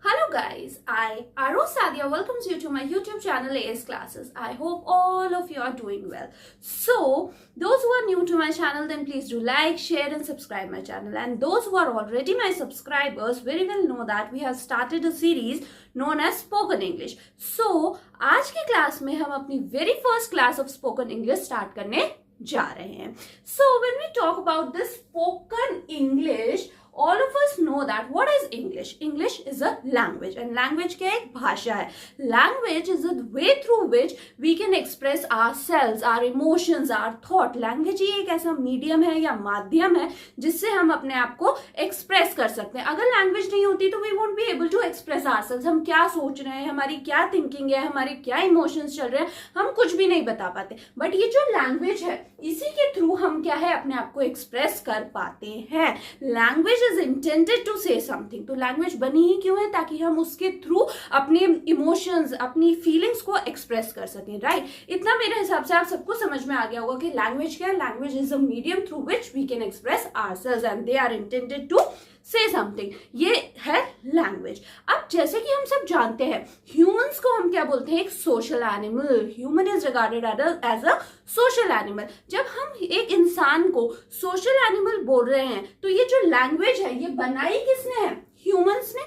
Hello guys, I Aro Sadia welcomes you to my YouTube channel AS Classes. I hope all of you are doing well. So, those who are new to my channel, then please do like, share and subscribe my channel. And those who are already my subscribers very well know that we have started a series known as Spoken English. So, आज की class में हम अपनी very first class of Spoken English start करने जा रहे हैं. So, when we talk about this Spoken English, all of us know that what is English? English is a language and language क्या एक भाषा है. Language is the way through which we can express ourselves, our emotions, our thought. Language ही एक ऐसा medium है या माध्यम है जिससे हम अपने आप को एक्सप्रेस कर सकते हैं. अगर लैंग्वेज नहीं होती तो we won't be able to express ourselves. हम क्या सोच रहे हैं, हमारी क्या थिंकिंग है, हमारे क्या इमोशंस चल रहे हैं, हम कुछ भी नहीं बता पाते. बट ये जो लैंग्वेज है इसी के थ्रू हम क्या है अपने आप को एक्सप्रेस कर पाते हैं. Language is intended to say something. तो लैंग्वेज बनी ही क्यों है? ताकि हम उसके थ्रू अपने इमोशंस, अपनी फीलिंग्स को एक्सप्रेस कर सकें. राइट? इतना मेरे हिसाब से आप सबको समझ में आ गया होगा कि लैंग्वेज क्या है. Language is a medium through which we can express ourselves and they are intended to say something. ये है लैंग्वेज. अब जैसे कि हम सब जानते हैं ह्यूमंस को हम क्या बोलते हैं? एक social animal. Human is regarded as a social animal. जब हम एक इंसान को सोशल एनिमल बोल रहे हैं तो ये जो लैंग्वेज है ये बनाई किसने है? ह्यूमंस ने.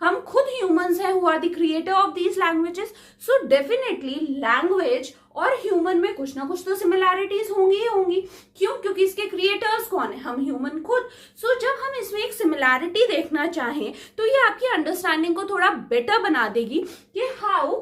हम खुद ह्यूमंस हैं who are the creator of these languages. So definitely language और ह्यूमन में कुछ ना कुछ तो सिमिलैरिटीज होंगी ही होंगी. क्यों? क्योंकि इसके क्रिएटर्स कौन है? हम ह्यूमन खुद. सो जब हम इसमें एक सिमिलैरिटी देखना चाहें तो ये आपकी अंडरस्टैंडिंग को थोड़ा बेटर बना देगी कि how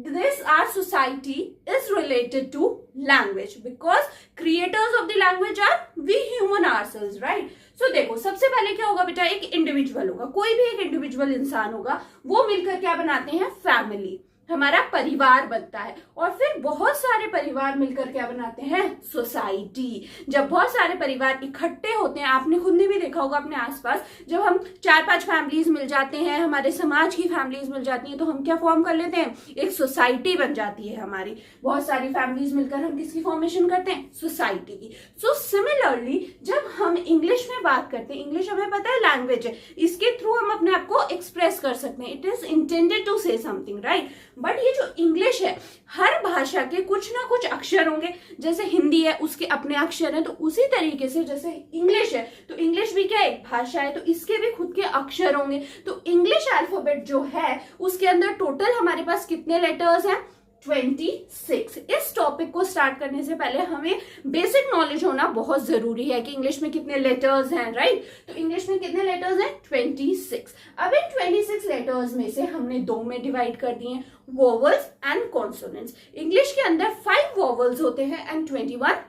this our society is related to language because creators of the language are we human ourselves, right? So देखो सबसे पहले क्या होगा बेटा? एक इंडिविजुअल होगा, कोई भी एक इंडिविजुअल इंसान होगा, वो मिलकर क्या बनाते हैं? फैमिली, हमारा परिवार बनता है. और फिर बहुत सारे परिवार मिलकर क्या बनाते हैं? सोसाइटी. जब बहुत सारे परिवार इकट्ठे होते हैं, आपने खुद ने भी देखा होगा अपने आसपास, जब हम 4-5 फैमिलीज मिल जाते हैं, हमारे समाज की फैमिलीज मिल जाती हैं, तो हम क्या फॉर्म कर लेते हैं? एक सोसाइटी बन जाती है हमारी. बहुत सारी फैमिलीज मिलकर हम किसकी फॉर्मेशन करते हैं? सोसाइटी की. सो सिमिलरली जब हम इंग्लिश में बात करते हैं, इंग्लिश हमें पता है लैंग्वेज है, इसके थ्रू हम अपने आप को एक्सप्रेस कर सकते हैं. It is intended to say something, right? But ये जो इंग्लिश है, हर भाषा के कुछ ना कुछ अक्षर होंगे. जैसे हिंदी है उसके अपने अक्षर हैं, तो उसी तरीके से जैसे इंग्लिश है तो इंग्लिश भी क्या है? एक भाषा है, तो इसके भी खुद के अक्षर होंगे. तो इंग्लिश अल्फाबेट जो है उसके अंदर टोटल हमारे पास कितने लेटर्स हैं? 26. इस टॉपिक को स्टार्ट करने से पहले हमें बेसिक नॉलेज होना बहुत जरूरी है कि इंग्लिश में कितने लेटर्स हैं. राइट? तो इंग्लिश में कितने लेटर्स हैं? 26. अब इन 26 लेटर्स में से हमने 2 में डिवाइड कर दिए, वोवल्स एंड कॉन्सोनेंट्स. इंग्लिश के अंदर 5 वोवल्स होते हैं एंड 21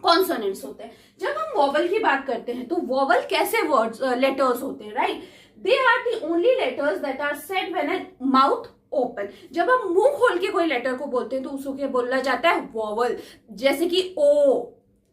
कॉन्सोनेंट्स होते हैं. जब हम वोवल की बात करते हैं तो वोवल कैसे वर्ड्स लेटर्स होते हैं? Right? They are the only letters that are said when a mouth open. जब हम मुंह खोल के कोई लेटर को बोलते हैं तो उसको क्या बोला जाता है? वोवल. जैसे कि ओ,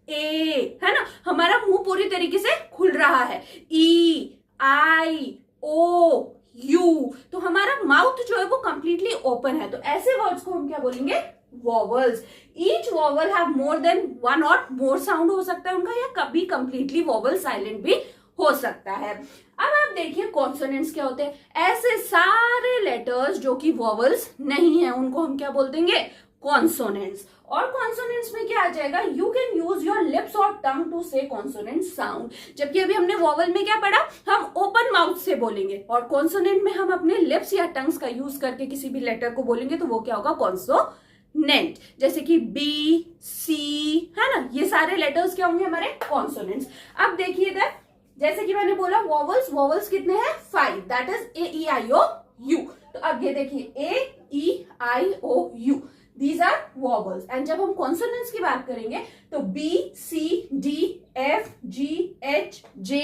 ए, है ना, हमारा मुंह पूरी तरीके से खुल रहा है. ई, आई, ओ, यू, तो हमारा माउथ जो है वो कंप्लीटली ओपन है. तो ऐसे वर्ड्स को हम क्या बोलेंगे? Vowels. Each vowel have more than 1 और मोर साउंड हो सकता है उनका, या कभी कंप्लीटली वॉवल साइलेंट भी हो सकता है. अब आप देखिए कॉन्सोनेंट्स क्या होते हैं. ऐसे सारे लेटर्स जो कि वॉवल्स नहीं है उनको हम क्या बोल देंगे? कॉन्सोनेंट्स. और कॉन्सोनेंट्स में क्या आ जाएगा? You can use your lips और टंग टू से कॉन्सोनेंट साउंड. जबकि अभी हमने वॉवल में क्या पढ़ा? हम ओपन माउथ से बोलेंगे, और कॉन्सोनेंट में हम अपने लिप्स या टंग्स का यूज करके किसी भी लेटर को बोलेंगे तो वो क्या होगा? कॉन्सोनेंट. जैसे कि बी, सी, है ना, ये सारे लेटर्स क्या होंगे? हमारे कॉन्सोनेंट्स. अब देखिए इधर, जैसे कि मैंने बोला वॉवल्स कितने हैं? 5. That is A, E, I, O, U. तो अब ये देखिए A, E, I, O, U, these are vowels. And जब हम कॉन्सोनेंट्स की बात करेंगे तो B, C, D, F, G, H, J,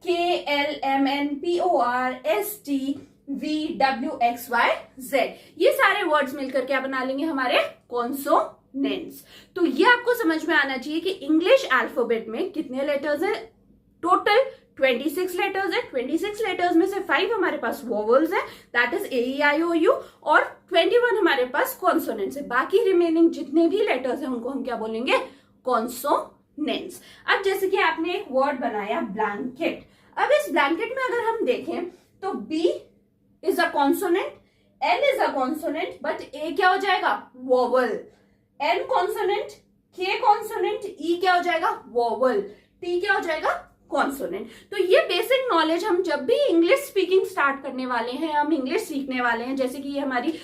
K, L, M, N, P, O, R, S, T, V, W, X, Y, Z, ये सारे words मिलकर क्या बना लेंगे? हमारे कॉन्सोनेंट्स. तो ये आपको समझ में आना चाहिए कि इंग्लिश अल्फाबेट में कितने लेटर्स हैं? टोटल 26 लेटर्स है. 26 लेटर्स में से 5 हमारे पास वोवल्स है, that is A, E, I, O, U, और 21 हमारे पास कॉन्सोनेंट्स है. बाकी रिमेनिंग जितने भी लेटर्स हैं उनको हम क्या बोलेंगे? कॉन्सोनेंट्स. अब जैसे कि आपने एक वर्ड बनाया ब्लैंकेट. अब इस ब्लैंकेट में अगर हम देखें तो B is a consonant, N is a consonant, but A क्या हो जाएगा? Vowel. N consonant, K consonant, E क्या हो जाएगा? वोवल, टी क्या हो जाएगा? कॉन्सोनेंट। तो ये बेसिक नॉलेज हम जब भी इंग्लिश स्पीकिंग स्टार्ट करने वाले हैं, हम इंग्लिश सीखने वाले हैं, जैसे कि ये हमारी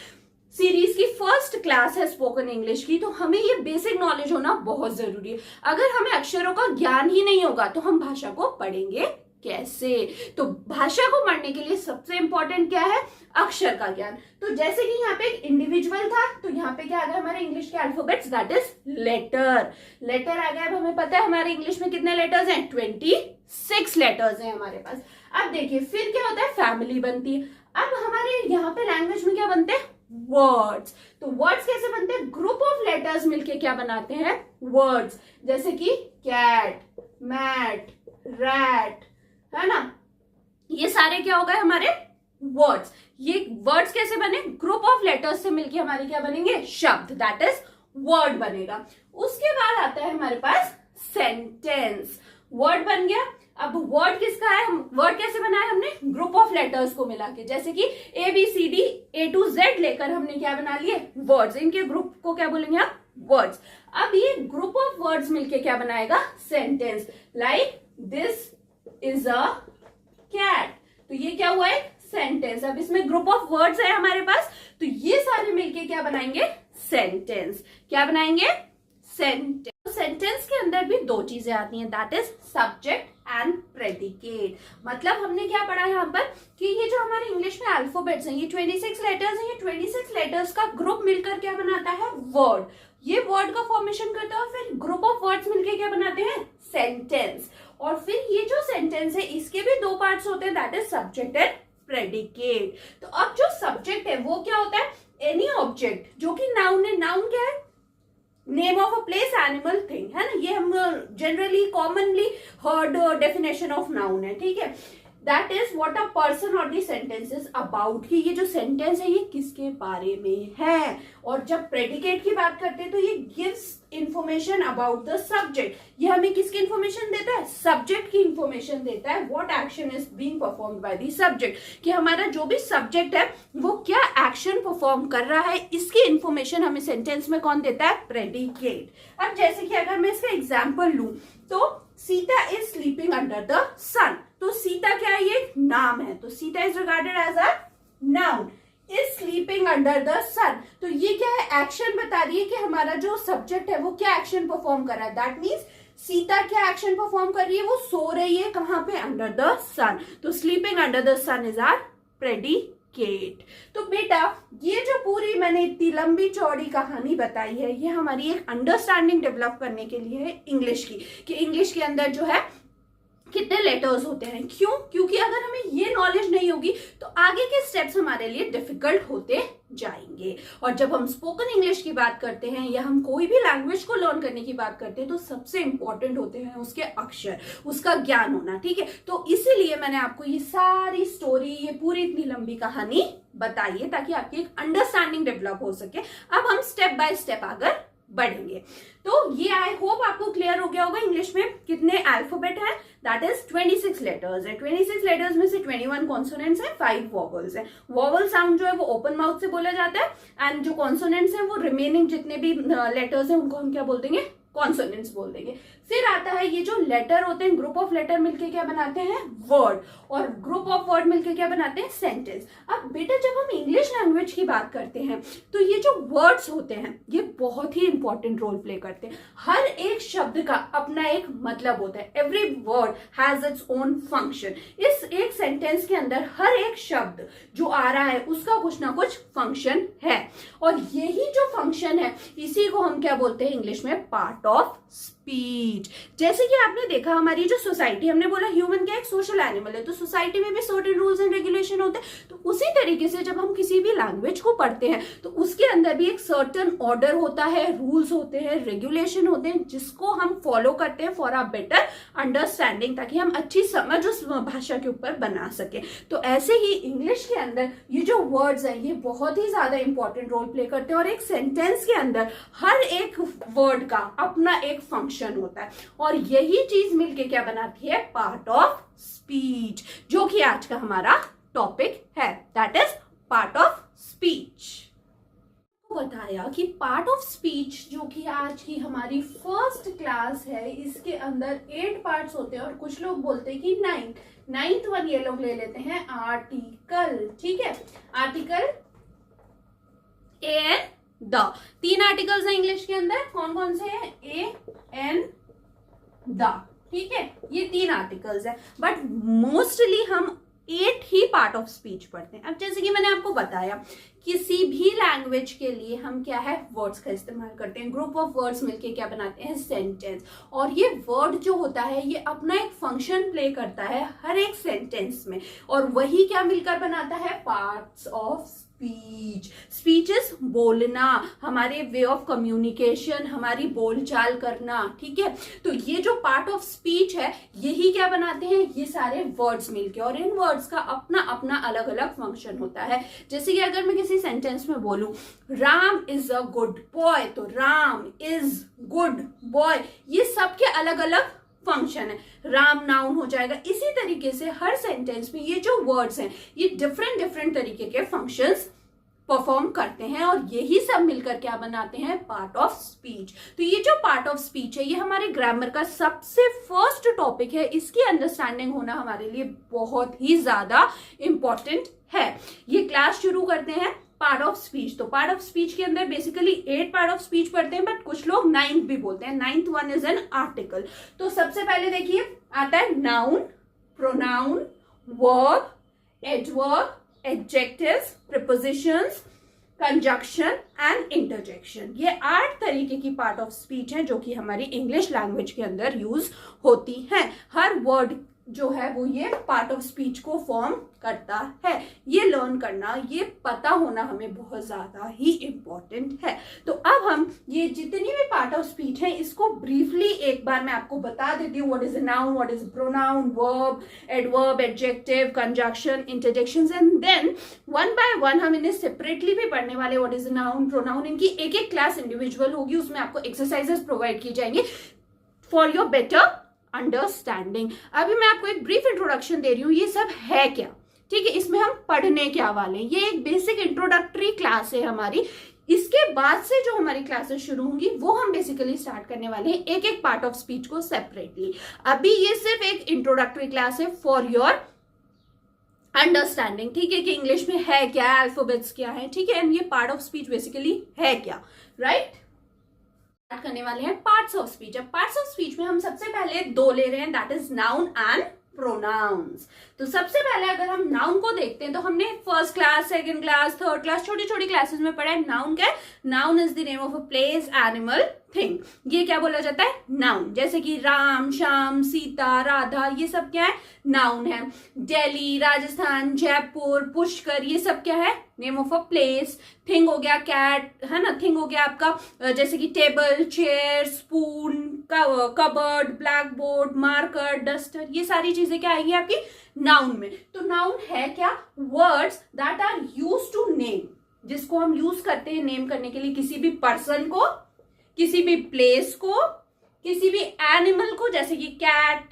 सीरीज की फर्स्ट क्लास है स्पोकन इंग्लिश की, तो हमें ये बेसिक नॉलेज होना बहुत जरूरी है। अगर हमें अक्षरों का ज्ञान ही नहीं होगा तो हम भाषा को पढ़ेंगे कैसे? तो भाषा को पढ़ने के लिए सबसे इंपॉर्टेंट क्या है? अक्षर का ज्ञान। तो जैसे कि यहाँ पे एक इंडिविजुअल था, तो यहाँ पे क्या आ गया हमारे इंग्लिश के alphabets, that is letter. Letter आ गया। अब हमें पता है हमारे इंग्लिश में कितने लेटर्स हैं? 26 लेटर्स हैं हमारे पास। अब देखिए फिर क्या होता है? फैमिली बनती है। अब हमारे यहाँ पे लैंग्वेज में क्या बनते हैं? वर्ड्स। तो वर्ड्स कैसे बनते हैं? ग्रुप ऑफ लेटर्स मिलके क्या बनाते हैं? वर्ड्स। जैसे कि कैट, मैट, रैट, है ना, ये सारे क्या हो गए हमारे? वर्ड्स। ये वर्ड्स कैसे बने? ग्रुप ऑफ लेटर्स से मिलके हमारे क्या बनेंगे? शब्द, दैट इज वर्ड बनेगा। उसके बाद आता है हमारे पास सेंटेंस। वर्ड बन गया। अब वर्ड किसका है? वर्ड कैसे बनाया हमने? ग्रुप ऑफ लेटर्स को मिला के, जैसे कि A B C D A to Z लेकर हमने क्या बना लिए? वर्ड्स। इनके ग्रुप को क्या बोलेंगे आप? वर्ड्स। अब ये ग्रुप ऑफ वर्ड्स मिलके क्या बनाएगा? Sentence. Like this is a cat, तो ये क्या हुआ? एक सेंटेंस। अब इसमें ग्रुप ऑफ वर्ड्स है हमारे पास, तो ये सारे मिलके क्या बनाएंगे? सेंटेंस। क्या बनाएंगे? सेंटेंस। सेंटेंस के अंदर भी दो चीजें आती हैं, that is subject and predicate. मतलब हमने क्या पढ़ा यहाँ पर कि ये जो हमारे इंग्लिश में अल्फाबेट्स हैं, ये 26 लेटर्स हैं, ये 26 लेटर्स का ग्रुप मिलकर क्या बनाता है? वर्ड। ये वर्ड का फॉर्मेशन करता है, फिर ग्रुप ऑफ वर्ड्स मिलकर क्या बनाते हैं? सेंटेंस। और फिर ये जो सेंटेंस है इसके भी दो पार्ट्स होते हैं, that is subject and predicate. तो अब जो सब्जेक्ट है वो क्या होता है? एनी ऑब्जेक्ट जो कि नाउन है। नाउन क्या है? Name of a place, animal, thing, है ना। ये हम generally commonly heard definition of noun है, ठीक है। That is what a person और दी सेंटेंस इज अबाउट, कि ये जो सेंटेंस है ये किसके बारे में है। और जब प्रेडिकेट की बात करते हैं तो ये gives information about the subject. ये हमें किसकी इंफॉर्मेशन देता है? सब्जेक्ट की इंफॉर्मेशन देता है। What action is being performed by the subject, कि हमारा जो भी सब्जेक्ट है वो क्या एक्शन परफॉर्म कर रहा है, इसकी इंफॉर्मेशन हमें सेंटेंस में कौन देता है? प्रेडिकेट। अब जैसे कि अगर मैं इसका एग्जाम्पल लूं तो Sita is sleeping under the sun, तो सीता क्या है? ये नाम है, तो Sita is regarded as a noun. Is sleeping under the sun, तो ये क्या है? एक्शन बता रही है कि हमारा जो सब्जेक्ट है वो क्या एक्शन परफॉर्म कर रहा है। दैट मीन्स सीता क्या एक्शन परफॉर्म कर रही है? वो सो रही है कहां पे? Under the sun. तो sleeping under the sun is our predicate. तो बेटा ये जो पूरी मैंने इतनी लंबी चौड़ी कहानी बताई है, ये हमारी एक अंडरस्टैंडिंग डेवलप करने के लिए है इंग्लिश की, कि इंग्लिश के अंदर जो है कितने लेटर्स होते हैं। क्यों? क्योंकि अगर हमें ये नॉलेज नहीं होगी तो आगे के स्टेप्स हमारे लिए डिफिकल्ट होते जाएंगे। और जब हम स्पोकन इंग्लिश की बात करते हैं या हम कोई भी लैंग्वेज को लर्न करने की बात करते हैं तो सबसे इंपॉर्टेंट होते हैं उसके अक्षर, उसका ज्ञान होना, ठीक है। तो इसीलिए मैंने आपको ये सारी स्टोरी, ये पूरी इतनी लंबी कहानी बताई है ताकि आपकी एक अंडरस्टैंडिंग डेवलप हो सके। अब हम स्टेप बाय स्टेप आगे बढ़ेंगे। तो ये आई होप आपको क्लियर हो गया होगा इंग्लिश में कितने अल्फाबेट है। दैट इज 26 लेटर्स है। 26 लेटर्स में से 21 कॉन्सोनेंट्स है, 5 वॉवल्स है। वॉवल साउंड जो है वो ओपन माउथ से बोला जाता है एंड जो कॉन्सोनेंट्स है वो रिमेनिंग जितने भी लेटर्स है उनको हम क्या बोल देंगे? कॉन्सोनेंट्स बोल देंगे। फिर आता है ये जो लेटर होते हैं, ग्रुप ऑफ लेटर मिलके क्या बनाते हैं? वर्ड। और ग्रुप ऑफ वर्ड मिलके क्या बनाते हैं? सेंटेंस। अब बेटा जब हम इंग्लिश लैंग्वेज की बात करते हैं तो ये जो वर्ड्स होते हैं ये बहुत ही इंपॉर्टेंट रोल प्ले करते हैं। हर एक शब्द का अपना एक मतलब होता है। Every word has its own function. इस एक सेंटेंस के अंदर हर एक शब्द जो आ रहा है उसका कुछ ना कुछ फंक्शन है, और यही जो फंक्शन है इसी को हम क्या बोलते हैं इंग्लिश में? Part of speech. जैसे कि आपने देखा हमारी जो सोसाइटी, हमने बोला ह्यूमन क्या एक सोशल एनिमल है, तो सोसाइटी में भी सर्टेन रूल्स एंड रेगुलेशन होते हैं। तो उसी तरीके से जब हम किसी भी लैंग्वेज को पढ़ते हैं तो उसके अंदर भी एक सर्टेन ऑर्डर होता है, रूल्स होते हैं, रेगुलेशन होते हैं, जिसको हम फॉलो करते हैं फॉर अ बेटर अंडरस्टैंडिंग, ताकि हम अच्छी समझ उस भाषा के ऊपर बना सके। तो ऐसे ही इंग्लिश के अंदर ये जो वर्ड्स हैं ये बहुत ही ज्यादा इंपॉर्टेंट रोल प्ले करते हैं, और एक सेंटेंस के अंदर हर एक वर्ड का अपना एक फंक्शन होता है, और यही चीज मिलके क्या बनाती है? पार्ट ऑफ स्पीच, जो कि आज का हमारा टॉपिक है, that is part of speech. बताया कि पार्ट ऑफ स्पीच जो कि आज की हमारी फर्स्ट क्लास है, इसके अंदर 8 पार्ट्स होते हैं और कुछ लोग बोलते हैं कि 9th वन ये लोग ले लेते हैं आर्टिकल। ठीक है, article a an the, 3 articles हैं इंग्लिश के अंदर, कौन कौन से हैं? A an the. ठीक है, ये 3 आर्टिकल्स है, बट मोस्टली हम 8 ही पार्ट ऑफ स्पीच पढ़ते हैं। अब जैसे कि मैंने आपको बताया, किसी भी लैंग्वेज के लिए हम क्या है, वर्ड्स का इस्तेमाल करते हैं, ग्रुप ऑफ वर्ड्स मिलके क्या बनाते हैं, सेंटेंस। और ये वर्ड जो होता है ये अपना एक फंक्शन प्ले करता है हर एक सेंटेंस में, और वही क्या मिलकर बनाता है, parts of speech. Speech is बोलना, हमारे वे ऑफ कम्युनिकेशन, हमारी बोलचाल करना। ठीक है, तो ये जो पार्ट ऑफ स्पीच है यही क्या बनाते हैं, ये सारे वर्ड्स मिलके, और इन वर्ड्स का अपना अपना अलग अलग फंक्शन होता है। जैसे कि अगर मैं किसी सेंटेंस में बोलूं Ram is a good boy, तो राम इज गुड बॉय, ये सब के अलग अलग फंक्शन है। राम नाउन हो जाएगा। इसी तरीके से हर सेंटेंस में ये जो वर्ड्स हैं ये डिफरेंट तरीके के फंक्शंस परफॉर्म करते हैं, और यही सब मिलकर क्या बनाते हैं, पार्ट ऑफ स्पीच। तो ये जो पार्ट ऑफ स्पीच है ये हमारे ग्रामर का सबसे फर्स्ट टॉपिक है, इसकी अंडरस्टैंडिंग होना हमारे लिए बहुत ही ज्यादा इंपॉर्टेंट है। ये क्लास शुरू करते हैं पार्ट ऑफ स्पीच। तो पार्ट ऑफ स्पीच के अंदर बेसिकली 8 पार्ट ऑफ स्पीच पढ़ते हैं, बट कुछ लोग 9th भी बोलते हैं। 9th one is an article. तो सबसे पहले देखिए आता है noun, pronoun, verb, adverb, adjectives, prepositions, conjunction and interjection. ये 8 तरीके की पार्ट ऑफ स्पीच हैं जो कि हमारी इंग्लिश लैंग्वेज के अंदर यूज होती हैं। हर वर्ड जो है वो ये पार्ट ऑफ स्पीच को फॉर्म करता है। ये लर्न करना, ये पता होना हमें बहुत ज्यादा ही इंपॉर्टेंट है। तो अब हम ये जितनी भी पार्ट ऑफ स्पीच है इसको ब्रीफली एक बार मैं आपको बता देती हूँ। What is a noun, what is pronoun, verb, adverb, adjective, conjunction, interjections, and then one by one हम इन्हें सेपरेटली भी पढ़ने वाले। What is a noun, pronoun, इनकी एक एक क्लास इंडिविजुअल होगी, उसमें आपको एक्सरसाइजेस प्रोवाइड की जाएंगी फॉर योर बेटर अंडरस्टैंडिंग। अभी मैं आपको एक ब्रीफ इंट्रोडक्शन दे रही हूँ, ये सब है क्या। ठीक है, इसमें हम पढ़ने क्या वाले हैं, ये एक बेसिक इंट्रोडक्टरी क्लास है हमारी। इसके बाद से जो हमारी क्लासेस शुरू होंगी वो हम बेसिकली स्टार्ट करने वाले हैं एक एक पार्ट ऑफ स्पीच को सेपरेटली। अभी ये सिर्फ एक इंट्रोडक्टरी क्लास है फॉर योर अंडरस्टैंडिंग। ठीक है, कि इंग्लिश में है क्या, अल्फाबेट्स क्या है। ठीक है, एंड ये पार्ट ऑफ स्पीच बेसिकली है क्या, राइट। करने वाले हैं पार्ट्स ऑफ स्पीच। अब पार्ट्स ऑफ स्पीच में हम सबसे पहले 2 ले रहे हैं, that is noun and pronouns. तो सबसे पहले अगर हम नाउन को देखते हैं तो हमने first class, second class, third class, छोटी छोटी क्लासेस में पढ़ा है। नाउन क्या है, noun is the name of a place, animal, thing. ये क्या बोला जाता है, नाउन। जैसे कि राम, श्याम, सीता, राधा, ये सब क्या है, नाउन है। दिल्ली, राजस्थान, जयपुर, पुष्कर, ये सब क्या है, name of a place. Thing हो गया कैट, है ना, थिंग हो गया आपका जैसे कि table, chair, spoon, cupboard, black board, marker, duster, ये सारी चीजें क्या आएंगी आपकी नाउन में। तो नाउन है क्या, words that are used to name, जिसको हम यूज करते हैं नेम करने के लिए किसी भी पर्सन को, किसी भी प्लेस को, किसी भी एनिमल को, जैसे कि cat,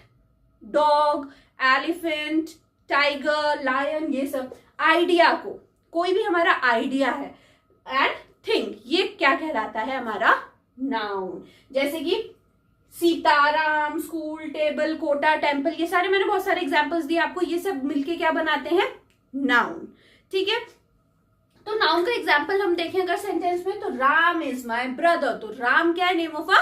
dog, elephant, tiger, lion, ये सब। आइडिया को, कोई भी हमारा आइडिया है, एंड थिंग, ये क्या कहलाता है, हमारा नाउन। जैसे कि Sitaram, school, table, Kota, temple, ये सारे मैंने बहुत सारे एग्जांपल्स दिए आपको, ये सब मिलके क्या बनाते हैं, नाउन। ठीक है, तो नाउन का एग्जाम्पल हम देखें अगर सेंटेंस में, तो राम इज माई ब्रदर, तो राम क्या है, नेम ऑफ अ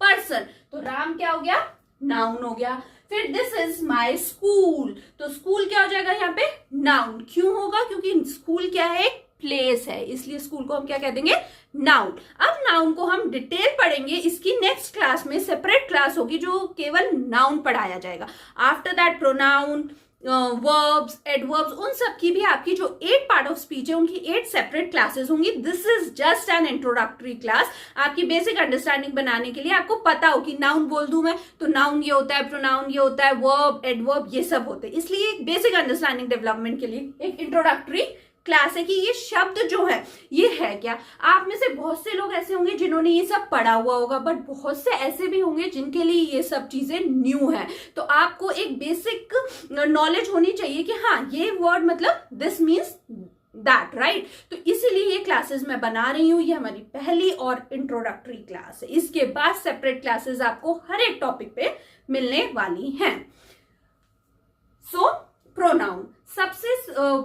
पर्सन, तो राम क्या हो गया, नाउन हो गया। फिर दिस इज माई स्कूल, तो स्कूल क्या हो जाएगा यहाँ पे, नाउन। क्यों होगा, क्योंकि स्कूल क्या है, एक प्लेस है, इसलिए स्कूल को हम क्या कह देंगे, नाउन। अब नाउन को हम डिटेल पढ़ेंगे, इसकी नेक्स्ट क्लास में सेपरेट क्लास होगी जो केवल नाउन पढ़ाया जाएगा। After that pronoun, verbs, adverbs, उन सब की भी आपकी जो 8 पार्ट ऑफ स्पीच है उनकी 8 सेपरेट क्लासेस होंगी। This is just an introductory class, आपकी बेसिक अंडरस्टैंडिंग बनाने के लिए। आपको पता हो कि नाउन बोल दूं मैं तो नाउन ये होता है, प्रोनाउन ये होता है, वर्ब, एडवर्ब ये सब होते हैं, इसलिए एक बेसिक अंडरस्टैंडिंग डेवलपमेंट के लिए एक इंट्रोडक्टरी क्लास है कि ये शब्द जो है ये है क्या। आप में से बहुत से लोग ऐसे होंगे जिन्होंने ये सब पढ़ा हुआ होगा, बट बहुत से ऐसे भी होंगे जिनके लिए ये सब चीजें न्यू है। तो आपको एक बेसिक नॉलेज होनी चाहिए कि हाँ ये वर्ड मतलब दिस मीन्स दैट, राइट। तो इसीलिए ये क्लासेस मैं बना रही हूँ। ये हमारी पहली और इंट्रोडक्टरी क्लास है। इसके बाद सेपरेट क्लासेस आपको हर एक टॉपिक पे मिलने वाली हैं। सो प्रोनाउन सबसे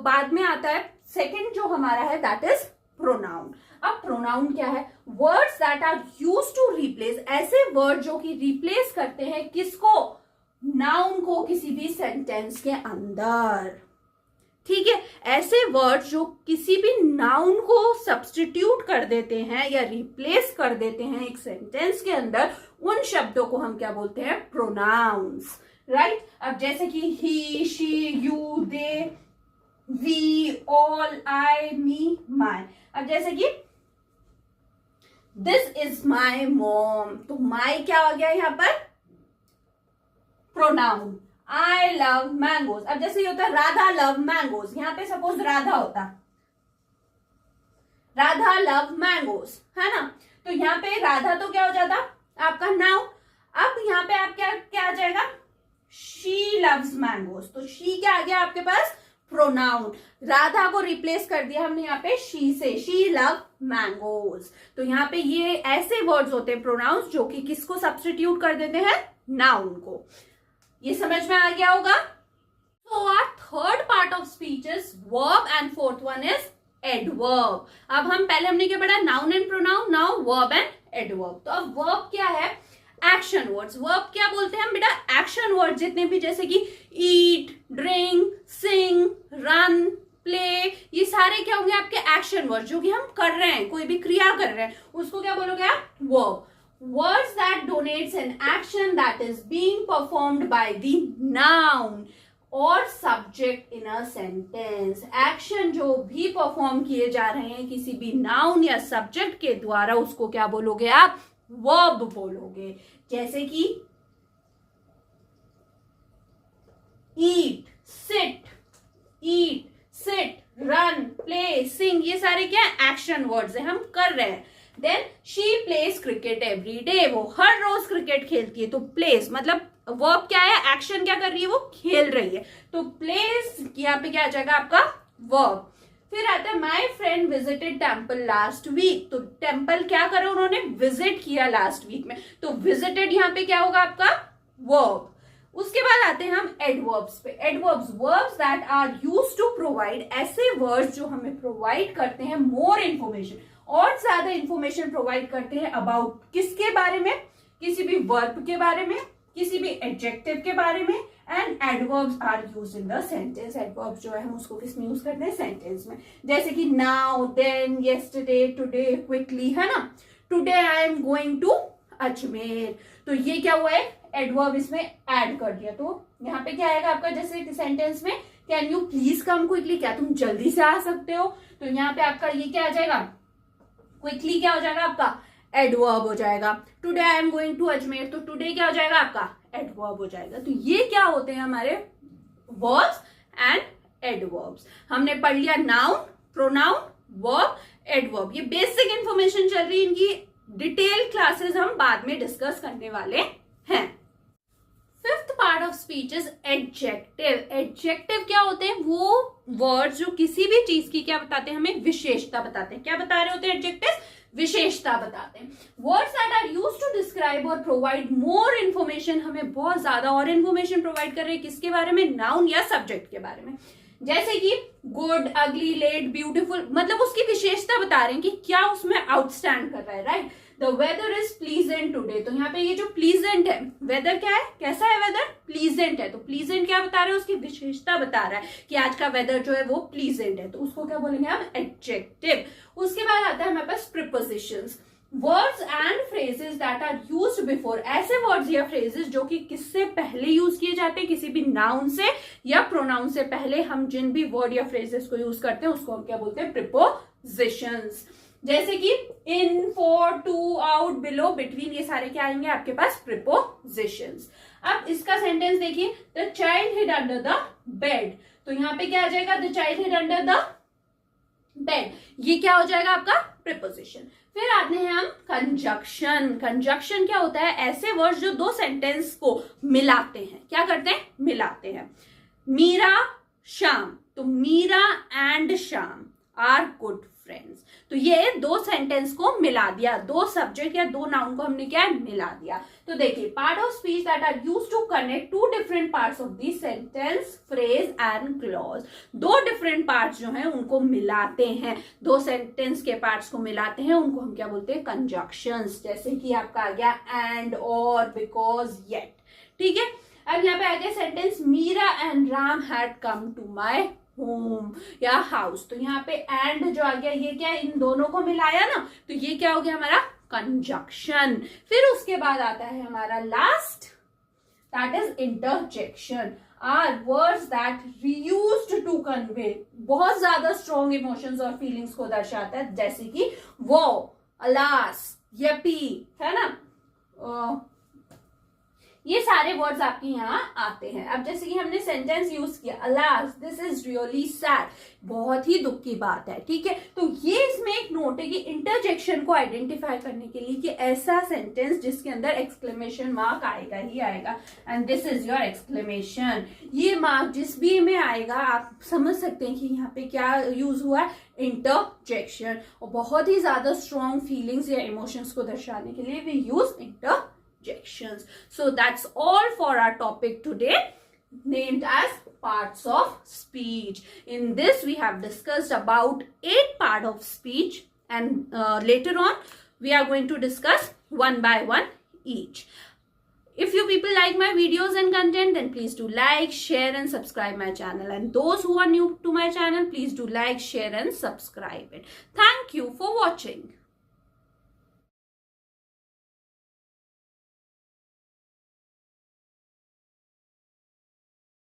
बाद में आता है। सेकेंड जो हमारा है दैट इज प्रोनाउन। अब प्रोनाउन क्या है? Words that are used to replace, ऐसे वर्ड जो कि रिप्लेस करते हैं किसको? नाउन को किसी भी सेंटेंस के अंदर। ठीक है, ऐसे वर्ड जो किसी भी नाउन को सब्स्टिट्यूट कर देते हैं या रिप्लेस कर देते हैं एक सेंटेंस के अंदर, उन शब्दों को हम क्या बोलते हैं? Pronouns, right. अब जैसे कि he, she, you, they, we, all, I, me, my. अब जैसे कि दिस इज माई मॉम, तो माई क्या आ गया यहां पर? प्रोनाउन। I love mangoes. अब जैसे ये होता है राधा लव मैंगोज, यहां पे सपोज राधा होता, राधा लव मैंगोज, है ना। तो यहाँ पे राधा तो क्या हो जाता? आपका नाउन। अब यहाँ पे आप क्या आ जाएगा? शी लव्स मैंगोज, तो शी क्या आ गया आपके पास? प्रोनाउन। राधा को रिप्लेस कर दिया हमने यहाँ पे शी से, शी लव मैंगोज। तो यहाँ पे ये ऐसे वर्ड्स होते हैं प्रोनाउंस जो कि किसको सब्स्टिट्यूट कर देते हैं? नाउन को। ये समझ में आ गया होगा। So our third part of speech is verb and fourth one is adverb. अब हमने क्या पढ़ा? Noun and pronoun, now verb and adverb. तो अब वर्ब क्या है? Action words. वर्ब क्या बोलते हैं हम बेटा? एक्शन वर्ड जितने भी, जैसे कि ईट, ड्रिंक, सिंग, रन, प्ले, ये सारे क्या होंगे आपके? एक्शन वर्ड, जो कि हम कर रहे हैं, कोई भी क्रिया कर रहे हैं, उसको क्या बोलोगे आप? Verb. Words that denotes an action that is being performed by the noun or subject in a sentence. Action जो भी परफॉर्म किए जा रहे हैं किसी भी नाउन या सब्जेक्ट के द्वारा, उसको क्या बोलोगे आप? वर्ब बोलोगे। जैसे कि eat, sit, run, play, sing, ये सारे क्या एक्शन वर्ड्स है, हम कर रहे हैं। Then she plays cricket every day, वो हर रोज क्रिकेट खेलती है। तो प्लेस मतलब वर्ब क्या है? एक्शन क्या कर रही है? वो खेल रही है। तो प्लेस यहाँ पे क्या आ जाएगा आपका? वर्ब। फिर आता है my friend visited temple last week, तो टेम्पल क्या करा? उन्होंने विजिट किया लास्ट वीक में, तो विजिटेड यहाँ पे क्या होगा आपका? वर्ब। उसके बाद आते हैं हम एडवर्ब्स पे। Adverbs, verbs that are used to provide, ऐसे वर्ड्स जो हमें प्रोवाइड करते हैं मोर इन्फॉर्मेशन, और ज्यादा इंफॉर्मेशन प्रोवाइड करते हैं अबाउट किसके बारे में? किसी भी वर्ब के बारे में, किसी भी एडजेक्टिव के बारे में। And adverbs are used in the sentence. Adverbs जो है हम उसको किस में यूज करते हैं? सेंटेंस में। जैसे कि now, then, yesterday, today, quickly, है ना। Today I am going to Ajmer, तो ये क्या हुआ है? एडवर्ब इसमें ऐड कर दिया। तो यहाँ पे क्या आएगा आपका? जैसे सेंटेंस में can you please come quickly, क्या तुम जल्दी से आ सकते हो? तो यहाँ पे आपका ये क्या आ जाएगा? क्विकली क्या हो जाएगा आपका? एडवर्ब हो जाएगा। Today I am going to Ajmer, तो टुडे क्या हो जाएगा आपका? एडवर्ब हो जाएगा। तो ये क्या होते हैं हमारे वर्ब्स एंड एडवर्ब्स। हमने पढ़ लिया नाउन, प्रोनाउन, वर्ब, एडवर्ब। ये बेसिक इंफॉर्मेशन चल रही है, इनकी डिटेल क्लासेस हम बाद में डिस्कस करने वाले हैं। Fifth part of speech is adjective. Adjective क्या होते हैं? वो वर्ड्स जो किसी भी चीज की क्या बताते हैं? हमें विशेषता बताते हैं। क्या बता रहे होते हैं एडजेक्टिव? विशेषता बताते हैं। Words that are used to describe और प्रोवाइड मोर इन्फॉर्मेशन, हमें बहुत ज्यादा और इन्फॉर्मेशन प्रोवाइड कर रहे हैं किसके बारे में? नाउन या सब्जेक्ट के बारे में। जैसे कि गुड, अगली, लेट, ब्यूटीफुल, मतलब उसकी विशेषता बता रहे हैं कि क्या उसमें आउटस्टैंड कर रहा है, right. The weather is pleasant today, तो यहाँ पे ये जो प्लीजेंट है, वेदर क्या है? कैसा है वेदर? प्लीजेंट है। तो प्लीजेंट क्या बता रहे हैं? उसकी विशेषता बता रहा है कि आज का वेदर जो है वो प्लीजेंट है, तो उसको क्या बोलेंगे हम? एडजेक्टिव। उसके बाद आता है हमारे पास prepositions. Words and phrases that are used before, ऐसे वर्ड्स या फ्रेजेस जो कि किससे पहले यूज किए जाते हैं? किसी भी नाउन से या प्रोनाउन से पहले हम जिन भी वर्ड या फ्रेजेस को यूज करते हैं उसको हम क्या बोलते हैं? प्रीपोजिशंस। जैसे कि in, for, to, out, below, between, ये सारे क्या आएंगे आपके पास? प्रीपोजिशंस। अब इसका सेंटेंस देखिए, the child hid under the bed, तो यहाँ पे क्या आ जाएगा? The child hid under the bed, ये क्या हो जाएगा आपका प्रीपोजिशन। फिर आते हैं हम कंजक्शन। कंजक्शन क्या होता है, ऐसे वर्ड्स जो दो सेंटेंस को मिलाते हैं, क्या करते हैं, मिलाते हैं। मीरा श्याम, तो Meera and Shyam are good friends, तो ये दो सेंटेंस को मिला दिया, दो सब्जेक्ट या दो नाउन को हमने क्या मिला दिया। तो देखिए, part of speech that are used to connect to different parts of the sentence, phrase and clause, दो डिफरेंट पार्ट्स जो हैं उनको मिलाते हैं, दो सेंटेंस के पार्ट्स को मिलाते हैं, उनको हम क्या बोलते हैं, कंजक्शंस। जैसे कि आपका आ गया एंड, और, बिकॉज, येट, ठीक है। अब यहाँ पे आ गया sentence, Meera and Ram had come to my home या हाउस, तो यहाँ पे एंड जो आ गया, ये क्या, इन दोनों को मिलाया ना, तो ये क्या हो गया हमारा कंजक्शन। फिर उसके बाद आता है हमारा last, that is interjection, are words that reused to convey, बहुत ज्यादा स्ट्रॉन्ग इमोशंस और फीलिंग्स को दर्शाता है, जैसे कि वो, अलास, यपी, है ना, ये सारे वर्ड्स आपके यहाँ आते हैं। अब जैसे कि हमने सेंटेंस यूज किया, alas this is really sad, बहुत ही दुख की बात है, ठीक है। तो ये इसमें एक नोट है कि इंटरजेक्शन को आइडेंटिफाई करने के लिए कि ऐसा सेंटेंस जिसके अंदर एक्सक्लेमेशन मार्क आएगा ही आएगा, and this is your exclamation. ये मार्क जिस भी में आएगा आप समझ सकते हैं कि यहाँ पे क्या यूज हुआ है, इंटरजेक्शन, और बहुत ही ज्यादा स्ट्रॉन्ग फीलिंग्स या इमोशंस को दर्शाने के लिए we use interjections. So that's all for our topic today, named as parts of speech. In this we have discussed about 8 parts of speech, and later on we are going to discuss one by one each. If you people like my videos and content, then please do like, share and subscribe my channel, and those who are new to my channel, please do like, share and subscribe it. Thank you for watching.